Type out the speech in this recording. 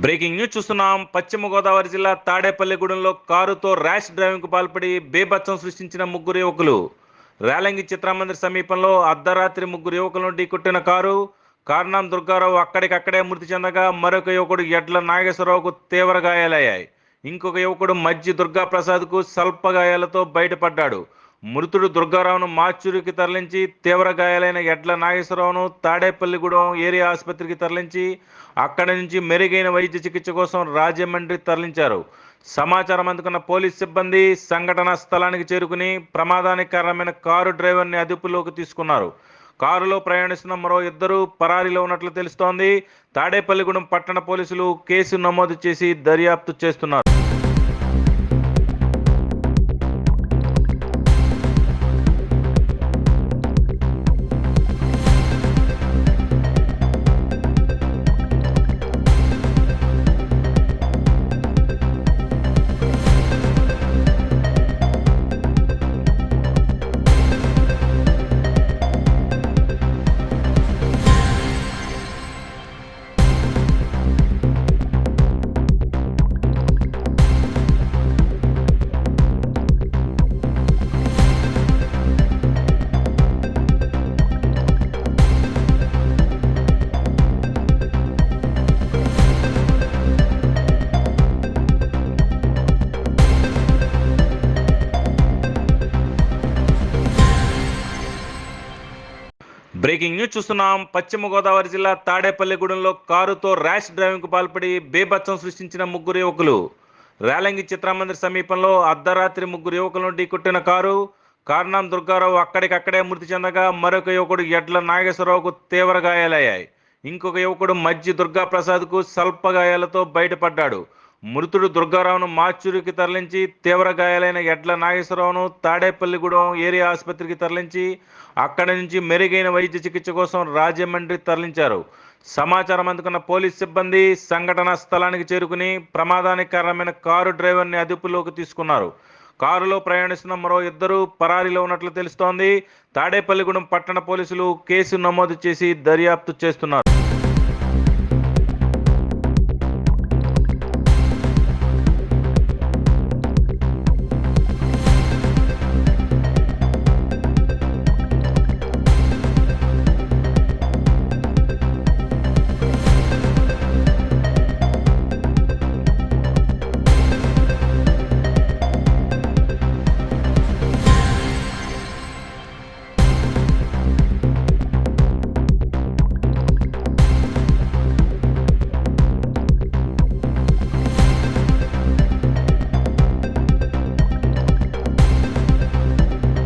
Breaking news చూస్తున్నాం. పశ్చిమ గోదావరి జిల్లా తాడేపల్లిగూడెంలో కారుతో ర్యాష్ డ్రైవింగ్ కు పాల్పడి బేభత్సం సృష్టించిన ముగ్గురు యువకులు. రేలంగి చిత్రమందిర్ సమీపంలో అర్ధరాత్రి ముగ్గురు యువకులను ఢీకొట్టిన కారు. కారణం దుర్గారావు అక్కడికక్కడే మృతి చెందగా మరొక యువకుడు ఎడ్ల నాగేశ్వరరావుకు తీవ్ర గాయాలయ్యాయి. ఇంకొక యువకుడు మజ్జి దుర్గాప్రసాద్కు స్వల్ప గాయాలతో బయటపడ్డాడు. మృతుడు దుర్గారావును మార్చురికి తరలించి తీవ్ర గాయాలైన ఎడ్ల నాగేశ్వరరావును తాడేపల్లిగూడెం ఏరియా ఆసుపత్రికి తరలించి అక్కడి నుంచి మెరుగైన వైద్య చికిత్స కోసం రాజమండ్రి తరలించారు. సమాచారం అందుకున్న పోలీస్ సిబ్బంది సంఘటనా స్థలానికి చేరుకుని ప్రమాదానికి కారణమైన కారు డ్రైవర్ని అదుపులోకి తీసుకున్నారు. కారులో ప్రయాణిస్తున్న మరో ఇద్దరు పరారీలో ఉన్నట్లు తెలుస్తోంది. తాడేపల్లిగూడెం పట్టణ పోలీసులు కేసు నమోదు చేసి దర్యాప్తు చేస్తున్నారు. బ్రేకింగ్ న్యూస్ చూస్తున్నాం. పశ్చిమ గోదావరి జిల్లా తాడేపల్లిగూడెంలో కారుతో ర్యాష్ డ్రైవింగ్ కు పాల్పడి బేభత్సం సృష్టించిన ముగ్గురు యువకులు. రేలంగి చిత్రమందిర్ సమీపంలో అర్ధరాత్రి ముగ్గురు యువకులను ఢీకొట్టిన కారు. కారణం దుర్గారావు అక్కడికక్కడే మృతి చెందగా మరొక యువకుడు ఎడ్ల నాగేశ్వరరావుకు తీవ్ర గాయాలయ్యాయి. ఇంకొక యువకుడు మజ్జి దుర్గాప్రసాద్కు స్వల్ప గాయాలతో బయటపడ్డాడు. మృతుడు దుర్గారావును మార్చురికి తరలించి తీవ్ర గాయాలైన ఎడ్ల నాగేశ్వరరావును తాడేపల్లిగూడెం ఏరియా ఆసుపత్రికి తరలించి అక్కడి నుంచి మెరుగైన వైద్య చికిత్స కోసం రాజమండ్రి తరలించారు. సమాచారం అందుకున్న పోలీస్ సిబ్బంది సంఘటనా స్థలానికి చేరుకుని ప్రమాదానికి కారణమైన కారు డ్రైవర్ని అదుపులోకి తీసుకున్నారు. కారులో ప్రయాణిస్తున్న మరో ఇద్దరు పరారీలో ఉన్నట్లు తెలుస్తోంది. తాడేపల్లిగూడెం పట్టణ పోలీసులు కేసు నమోదు చేసి దర్యాప్తు చేస్తున్నారు.